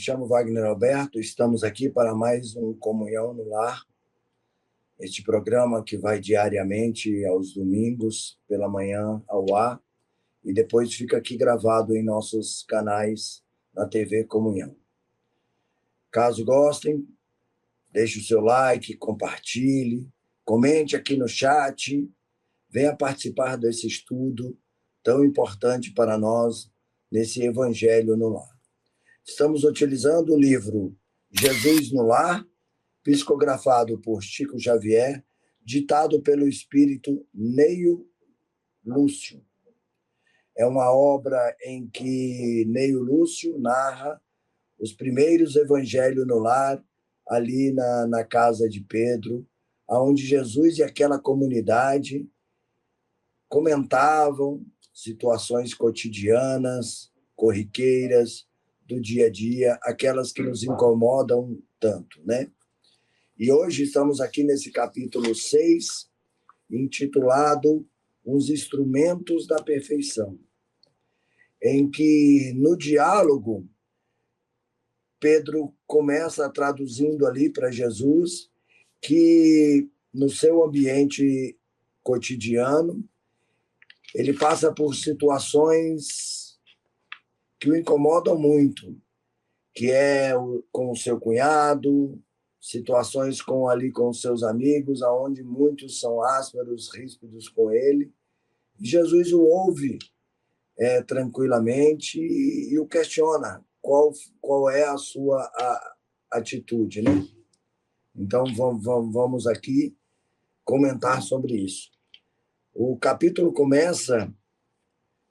chamo Wagner Alberto, estamos aqui para mais um Comunhão no Lar, este programa que vai diariamente aos domingos, pela manhã, ao ar, e depois fica aqui gravado em nossos canais na TV Comunhão. Caso gostem, deixe o seu like, compartilhe, comente aqui no chat, venha participar desse estudo tão importante para nós nesse Evangelho no Lar. Estamos utilizando o livro Jesus no Lar, psicografado por Chico Xavier, ditado pelo espírito Neio Lúcio. É uma obra em que Neio Lúcio narra os primeiros evangelhos no lar, ali na casa de Pedro, onde Jesus e aquela comunidade comentavam situações cotidianas, corriqueiras, do dia a dia, aquelas que nos incomodam tanto, né? E hoje estamos aqui nesse capítulo 6, intitulado Os Instrumentos da Perfeição, em que, no diálogo, Pedro começa traduzindo ali para Jesus que, no seu ambiente cotidiano, ele passa por situações que o incomodam muito, que é com o seu cunhado, situações com os seus amigos, onde muitos são ásperos, ríspidos com ele. Jesus o ouve tranquilamente e o questiona qual é a sua atitude, né? Então, vamos aqui comentar sobre isso. O capítulo começa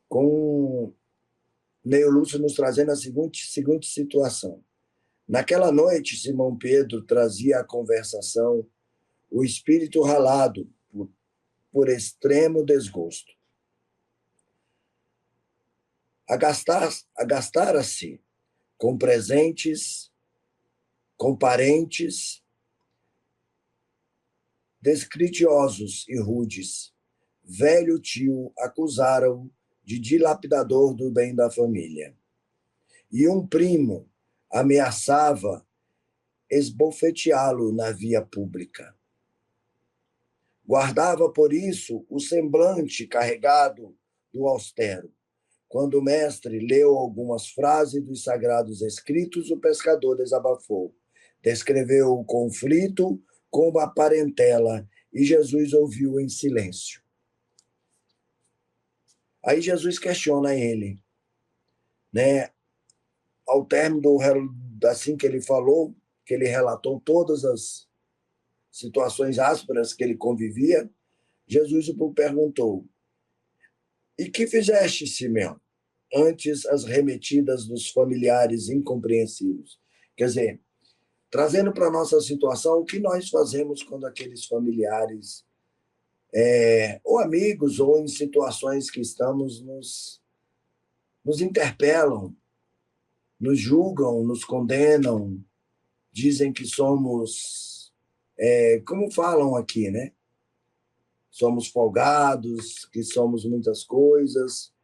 com Neio Lúcio nos trazendo a seguinte situação. Naquela noite, Simão Pedro trazia à conversação o espírito ralado por extremo desgosto. Agastara-se com presentes, com parentes descritiosos e rudes. Velho tio acusaram-o de dilapidador do bem da família. E um primo ameaçava esbofeteá-lo na via pública. Guardava, por isso, o semblante carregado do austero. Quando o mestre leu algumas frases dos sagrados escritos, o pescador desabafou. Descreveu o conflito com uma parentela e Jesus ouviu em silêncio. Aí Jesus questiona ele, né? Ao término assim que ele falou, que ele relatou todas as situações ásperas que ele convivia, Jesus o perguntou: e que fizeste, Simeão, antes as remetidas dos familiares incompreensíveis? Quer dizer, trazendo para a nossa situação, o que nós fazemos quando aqueles familiares, ou amigos, ou em situações que estamos, nos interpelam, nos julgam, nos condenam, dizem que somos, como falam aqui, né? Somos folgados, que somos muitas coisas.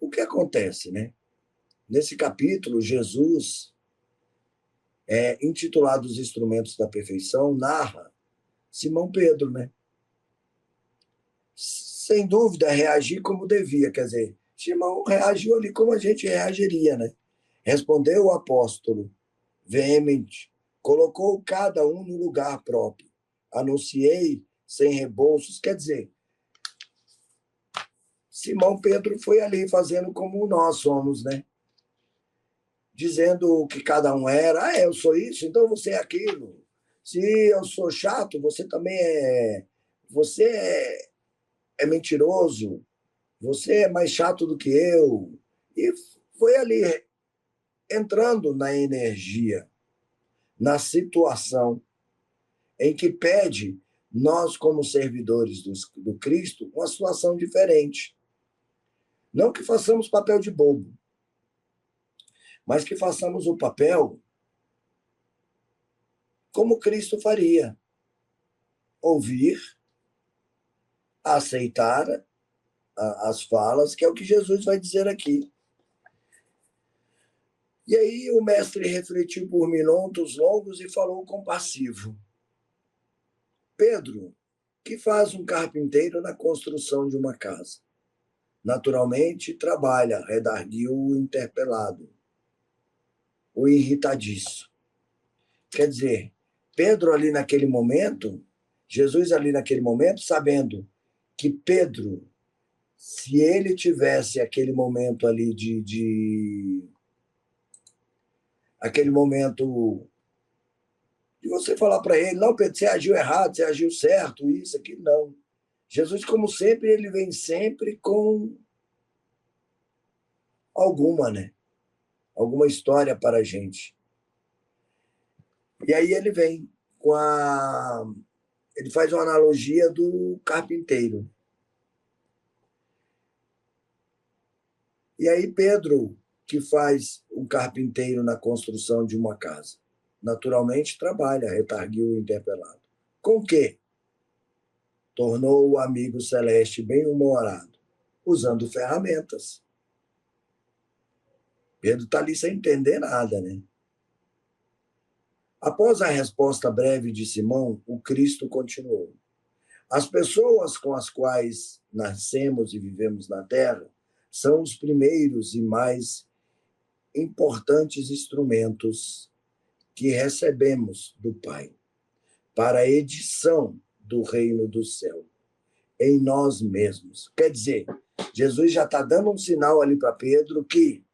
O que acontece, né? Nesse capítulo, Jesus, intitulado Os Instrumentos da Perfeição, narra Simão Pedro, né? Sem dúvida, reagir como devia, quer dizer, Simão reagiu ali como a gente reagiria, né? Respondeu o apóstolo, veemente, colocou cada um no lugar próprio. Anunciei sem rebolsos, quer dizer, Simão Pedro foi ali fazendo como nós somos, né? Dizendo o que cada um era. Eu sou isso, então você é aquilo. Se eu sou chato, você também é. Você é mentiroso, você é mais chato do que eu. E foi ali entrando na energia, na situação em que pede nós, como servidores do Cristo, uma situação diferente. Não que façamos papel de bobo, mas que façamos o papel como Cristo faria. Ouvir, aceitar as falas, que é o que Jesus vai dizer aqui. E aí o mestre refletiu por minutos longos e falou compassivo: Pedro, que faz um carpinteiro na construção de uma casa? Naturalmente, trabalha, redarguiu o interpelado, o irritadiço. Quer dizer, Pedro ali naquele momento, Jesus ali naquele momento, sabendo que Pedro, se ele tivesse aquele momento ali aquele momento de você falar para ele, não, Pedro, você agiu errado, você agiu certo, isso, aquilo, não. Jesus, como sempre, ele vem sempre com alguma, né? Alguma história para a gente. E aí ele vem com a... Ele faz uma analogia do carpinteiro. E aí Pedro, que faz um carpinteiro na construção de uma casa, naturalmente trabalha, retarguiu o interpelado. Com o quê? Tornou o amigo celeste bem-humorado, usando ferramentas. Pedro está ali sem entender nada, né? Após a resposta breve de Simão, o Cristo continuou. As pessoas com as quais nascemos e vivemos na Terra são os primeiros e mais importantes instrumentos que recebemos do Pai para a edição do reino do céu em nós mesmos. Quer dizer, Jesus já está dando um sinal ali para Pedro que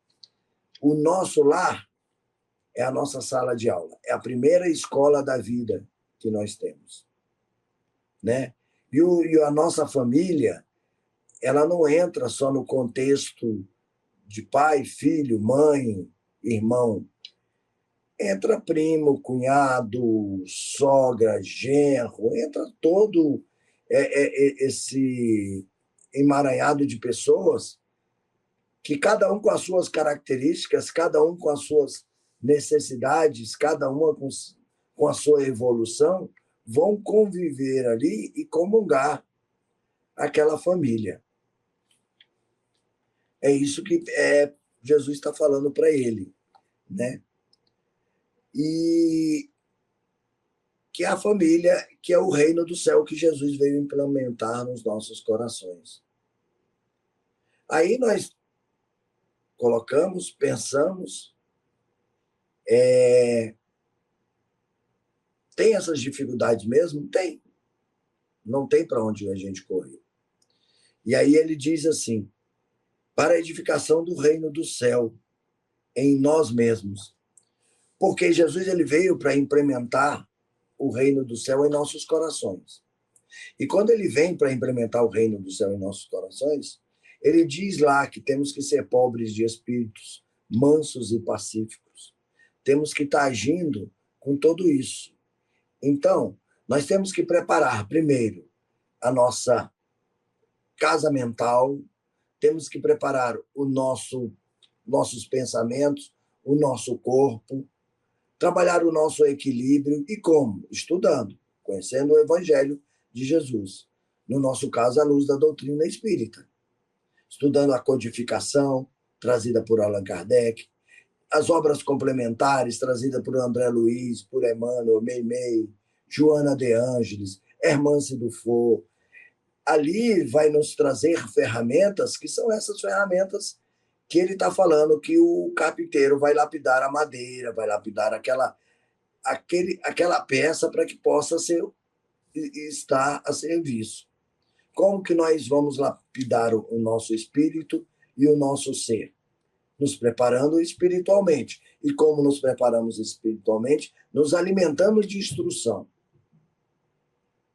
o nosso lar é a nossa sala de aula, é a primeira escola da vida que nós temos, né? E a nossa família, ela não entra só no contexto de pai, filho, mãe, irmão. Entra primo, cunhado, sogra, genro, entra todo esse emaranhado de pessoas que cada um com as suas características, cada um com as suas necessidades, cada uma com a sua evolução, vão conviver ali e comungar aquela família. É isso que Jesus está falando para ele, né? E que é a família, que é o reino do céu que Jesus veio implementar nos nossos corações. Aí nós colocamos, pensamos, tem essas dificuldades mesmo? Tem. Não tem para onde a gente correr. E aí ele diz assim, para a edificação do reino do céu em nós mesmos. Porque Jesus ele veio para implementar o reino do céu em nossos corações. E quando ele vem para implementar o reino do céu em nossos corações, ele diz lá que temos que ser pobres de espíritos, mansos e pacíficos. Temos que estar agindo com tudo isso. Então, nós temos que preparar, primeiro, a nossa casa mental, temos que preparar nossos pensamentos, o nosso corpo, trabalhar o nosso equilíbrio. E como? Estudando, conhecendo o Evangelho de Jesus. No nosso caso, à luz da doutrina espírita. Estudando a codificação, trazida por Allan Kardec, as obras complementares, trazidas por André Luiz, por Emmanuel, Meimei, Joana de Ângeles, Hermance Dufour. Ali vai nos trazer ferramentas, que são essas ferramentas que ele está falando que o carpinteiro vai lapidar a madeira, vai lapidar aquela peça para que possa estar a serviço. Como que nós vamos lapidar o nosso espírito e o nosso ser? Nos preparando espiritualmente. E como nos preparamos espiritualmente? Nos alimentando de instrução.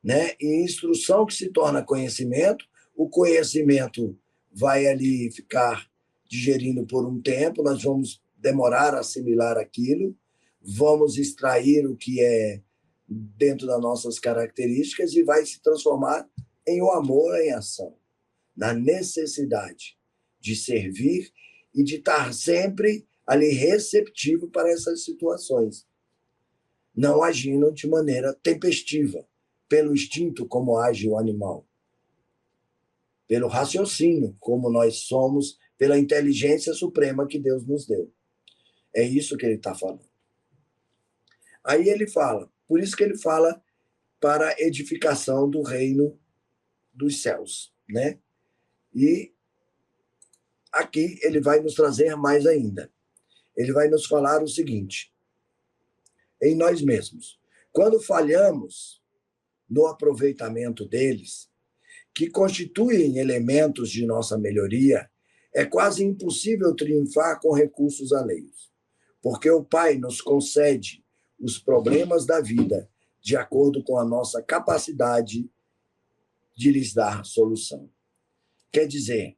Né? E instrução que se torna conhecimento, o conhecimento vai ali ficar digerindo por um tempo, nós vamos demorar a assimilar aquilo, vamos extrair o que é dentro das nossas características e vai se transformar em o amor em ação, na necessidade de servir e de estar sempre ali receptivo para essas situações, não agindo de maneira tempestiva, pelo instinto como age o animal, pelo raciocínio como nós somos, pela inteligência suprema que Deus nos deu. É isso que ele está falando. Aí ele fala, por isso que ele fala para a edificação do reino dos céus, né? E aqui ele vai nos trazer mais ainda. Ele vai nos falar o seguinte: em nós mesmos. Quando falhamos no aproveitamento deles, que constituem elementos de nossa melhoria, é quase impossível triunfar com recursos alheios, porque o Pai nos concede os problemas da vida de acordo com a nossa capacidade de lhes dar solução. Quer dizer,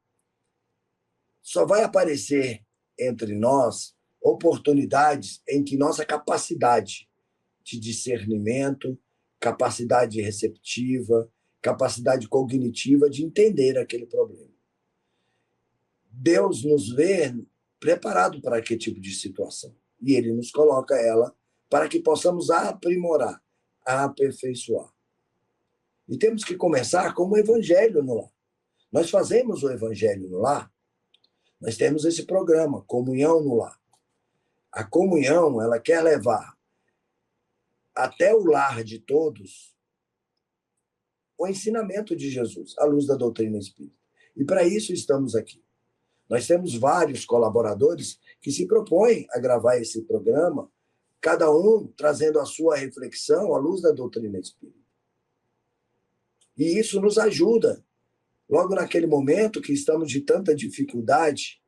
só vai aparecer entre nós oportunidades em que nossa capacidade de discernimento, capacidade receptiva, capacidade cognitiva de entender aquele problema. Deus nos vê preparado para aquele tipo de situação e ele nos coloca ela para que possamos aprimorar, aperfeiçoar. E temos que começar com o evangelho no lar. Nós fazemos o evangelho no lar, nós temos esse programa, Comunhão no Lar. A comunhão, ela quer levar até o lar de todos o ensinamento de Jesus, à luz da doutrina espírita. E para isso estamos aqui. Nós temos vários colaboradores que se propõem a gravar esse programa, cada um trazendo a sua reflexão à luz da doutrina espírita. E isso nos ajuda, logo naquele momento que estamos de tanta dificuldade,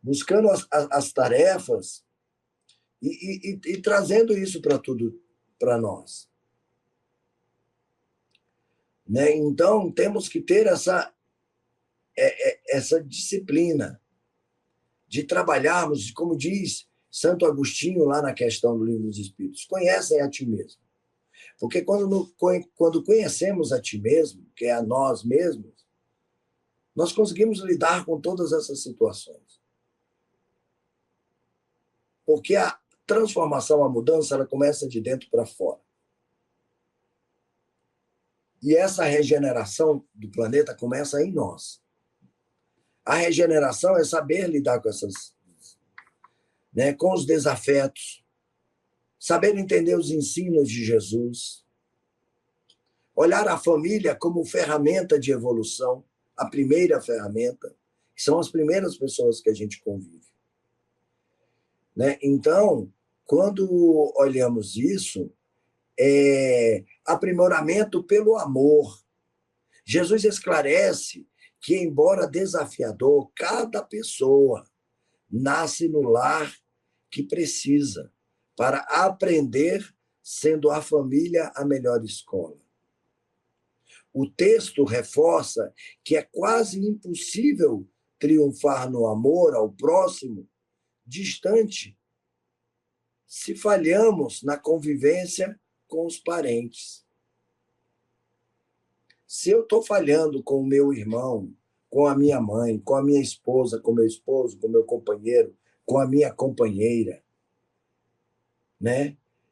buscando as tarefas e trazendo isso para tudo, para nós. Né? Então, temos que ter essa disciplina de trabalharmos, como diz Santo Agostinho lá na questão do Livro dos Espíritos, conhecem a ti mesmo. Porque quando conhecemos a ti mesmo, que é a nós mesmos, nós conseguimos lidar com todas essas situações. Porque a transformação, a mudança, ela começa de dentro para fora. E essa regeneração do planeta começa em nós. A regeneração é saber lidar com com os desafetos, saber entender os ensinos de Jesus, olhar a família como ferramenta de evolução, a primeira ferramenta, que são as primeiras pessoas que a gente convive. Então, quando olhamos isso, é aprimoramento pelo amor. Jesus esclarece que, embora desafiador, cada pessoa nasce no lar que precisa para aprender, sendo a família a melhor escola. O texto reforça que é quase impossível triunfar no amor ao próximo distante se falhamos na convivência com os parentes. Se eu estou falhando com o meu irmão, com a minha mãe, com a minha esposa, com o meu esposo, com o meu companheiro, com a minha companheira,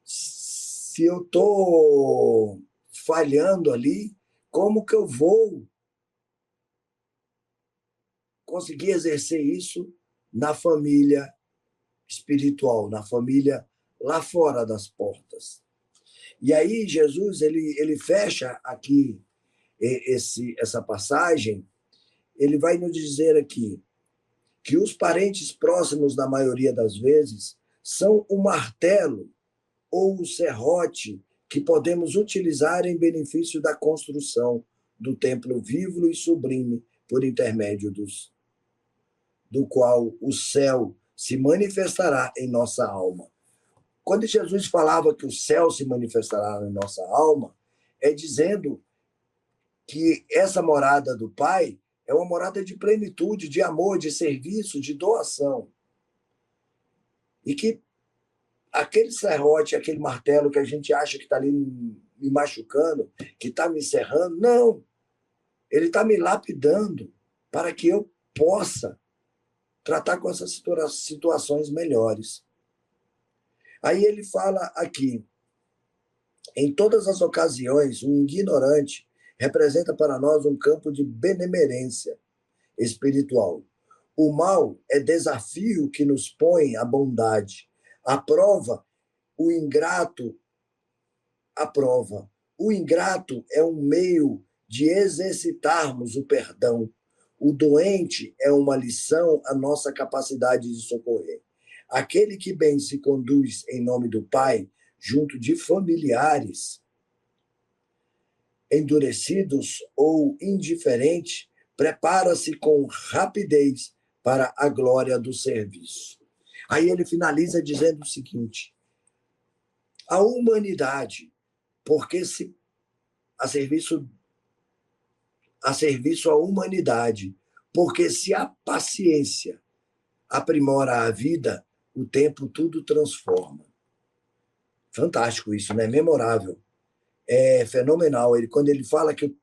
se eu estou falhando ali, como que eu vou conseguir exercer isso na família espiritual, na família lá fora das portas? E aí Jesus ele fecha aqui essa passagem, ele vai nos dizer aqui que os parentes próximos, na maioria das vezes, são o martelo ou o serrote que podemos utilizar em benefício da construção do templo vivo e sublime por intermédio do qual o céu se manifestará em nossa alma. Quando Jesus falava que o céu se manifestará em nossa alma, é dizendo que essa morada do Pai é uma morada de plenitude, de amor, de serviço, de doação. E que aquele serrote, aquele martelo que a gente acha que está ali me machucando, que está me encerrando, não. Ele está me lapidando para que eu possa tratar com essas situações melhores. Aí ele fala aqui, em todas as ocasiões, um ignorante representa para nós um campo de benemerência espiritual, O mal é desafio que nos põe à bondade. A prova, o ingrato aprova. O ingrato é um meio de exercitarmos o perdão. O doente é uma lição à nossa capacidade de socorrer. Aquele que bem se conduz em nome do Pai, junto de familiares endurecidos ou indiferentes, prepara-se com rapidez para a glória do serviço. Aí ele finaliza dizendo o seguinte: a humanidade, porque se a serviço à humanidade, porque se a paciência aprimora a vida, o tempo tudo transforma. Fantástico isso, né? Memorável. É fenomenal. Quando ele fala que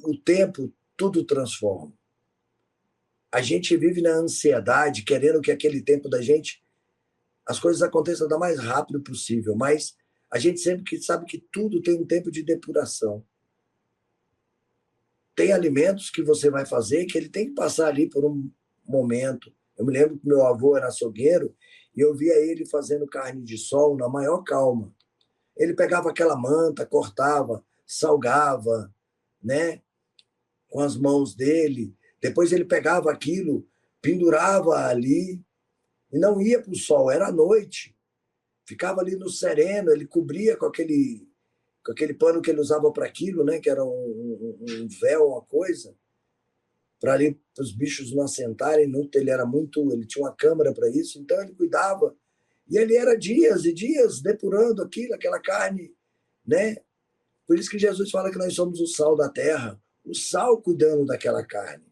o tempo tudo transforma. A gente vive na ansiedade, querendo que aquele tempo da gente, as coisas aconteçam da mais rápido possível, mas a gente sempre sabe que tudo tem um tempo de depuração. Tem alimentos que você vai fazer que ele tem que passar ali por um momento. Eu me lembro que meu avô era açougueiro e eu via ele fazendo carne de sol na maior calma. Ele pegava aquela manta, cortava, salgava, né, com as mãos dele. Depois ele pegava aquilo, pendurava ali e não ia para o sol, era à noite. Ficava ali no sereno, ele cobria com aquele pano que ele usava para aquilo, né, que era um véu, uma coisa, para ali os bichos não assentarem. Ele tinha uma câmara para isso, então ele cuidava. E ele era dias e dias depurando aquela carne, né? Por isso que Jesus fala que nós somos o sal da terra, o sal cuidando daquela carne,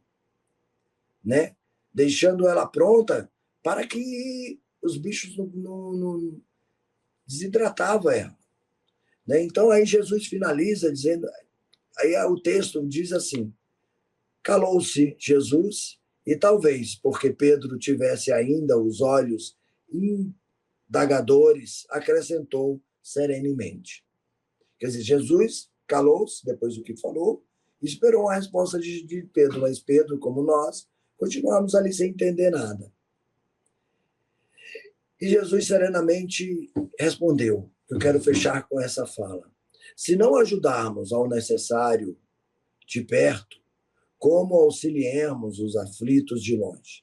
né? Deixando ela pronta para que os bichos não desidratava ela, né? Então aí Jesus finaliza dizendo, aí o texto diz assim: calou-se Jesus e talvez porque Pedro tivesse ainda os olhos indagadores, acrescentou serenamente. Quer dizer, Jesus calou-se depois do que falou, esperou a resposta de Pedro, mas Pedro, como nós, continuamos ali sem entender nada. E Jesus serenamente respondeu. Eu quero fechar com essa fala: se não ajudarmos ao necessário de perto, como auxiliemos os aflitos de longe?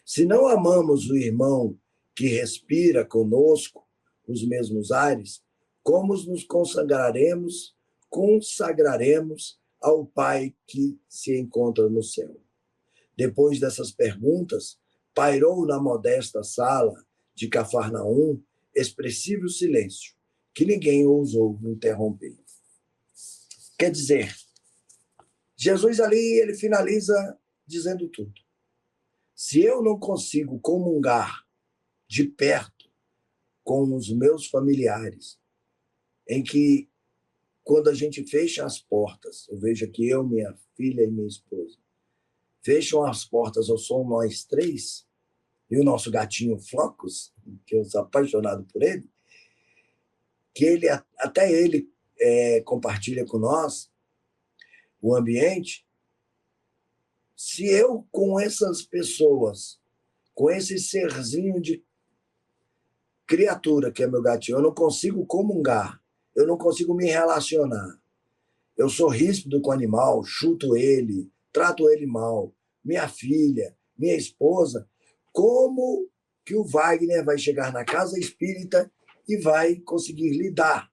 Se não amamos o irmão que respira conosco os mesmos ares, como nos consagraremos ao Pai que se encontra no céu? Depois dessas perguntas, pairou na modesta sala de Cafarnaum expressivo silêncio, que ninguém ousou interromper. Quer dizer, Jesus ali, ele finaliza dizendo tudo. Se eu não consigo comungar de perto com os meus familiares, em que, quando a gente fecha as portas, eu vejo aqui eu, minha filha e minha esposa, fecham as portas, eu sou nós três, e o nosso gatinho Flocos, que eu sou apaixonado por ele, que até ele compartilha com nós o ambiente. Se eu, com essas pessoas, com esse serzinho de criatura que é meu gatinho, eu não consigo comungar, eu não consigo me relacionar, eu sou ríspido com o animal, chuto ele, trato ele mal, minha filha, minha esposa, como que o Wagner vai chegar na casa espírita e vai conseguir lidar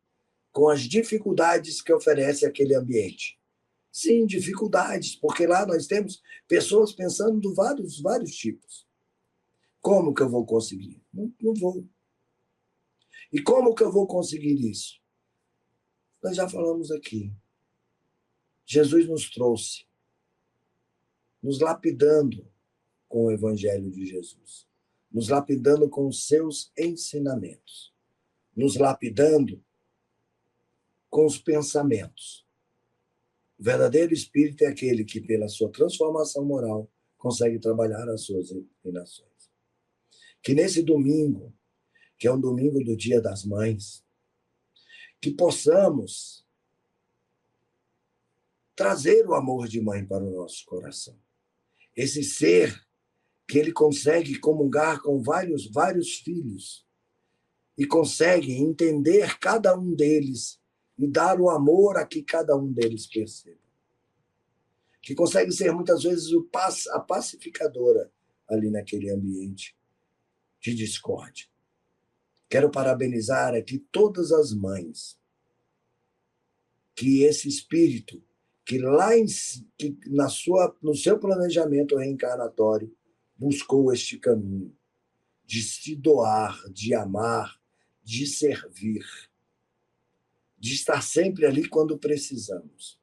com as dificuldades que oferece aquele ambiente? Sim, dificuldades, porque lá nós temos pessoas pensando de vários tipos. Como que eu vou conseguir? Não vou. E como que eu vou conseguir isso? Nós já falamos aqui. Jesus nos trouxe, nos lapidando com o Evangelho de Jesus, nos lapidando com os seus ensinamentos, nos lapidando com os pensamentos. O verdadeiro espírito é aquele que, pela sua transformação moral, consegue trabalhar as suas inclinações. Que nesse domingo, que é um domingo do Dia das Mães, que possamos trazer o amor de mãe para o nosso coração. Esse ser que ele consegue comungar com vários filhos e consegue entender cada um deles e dar o amor a que cada um deles perceba. Que consegue ser, muitas vezes, a pacificadora ali naquele ambiente de discórdia. Quero parabenizar aqui todas as mães, que esse espírito, que lá que no seu planejamento reencarnatório, buscou este caminho de se doar, de amar, de servir, de estar sempre ali quando precisamos.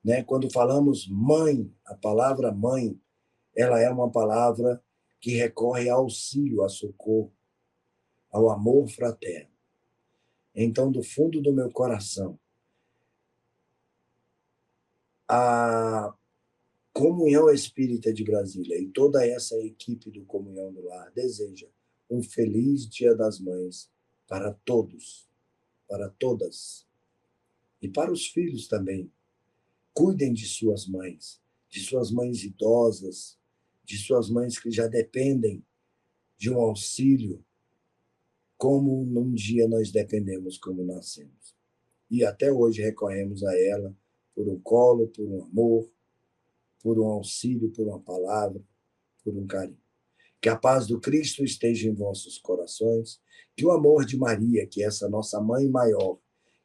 Né? Quando falamos mãe, a palavra mãe, ela é uma palavra que recorre ao auxílio, a socorro, ao amor fraterno. Então, do fundo do meu coração, a Comunhão Espírita de Brasília e toda essa equipe do Comunhão do Lar deseja um feliz Dia das Mães para todos, para todas, e para os filhos também. Cuidem de suas mães idosas, de suas mães que já dependem de um auxílio, como num dia nós dependemos como nascemos. E até hoje recorremos a ela por um colo, por um amor, por um auxílio, por uma palavra, por um carinho. Que a paz do Cristo esteja em vossos corações, que o amor de Maria, que é essa nossa mãe maior,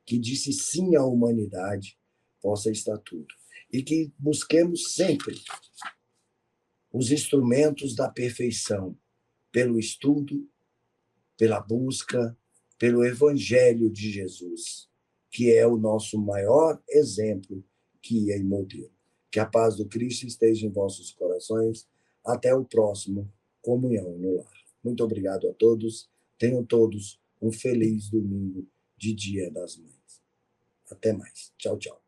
que disse sim à humanidade, possa estar tudo. E que busquemos sempre os instrumentos da perfeição, pelo estudo, pela busca, pelo Evangelho de Jesus, que é o nosso maior exemplo, guia e modelo. Que a paz do Cristo esteja em vossos corações. Até o próximo Comunhão no Lar. Muito obrigado a todos. Tenham todos um feliz domingo de Dia das Mães. Até mais. Tchau, tchau.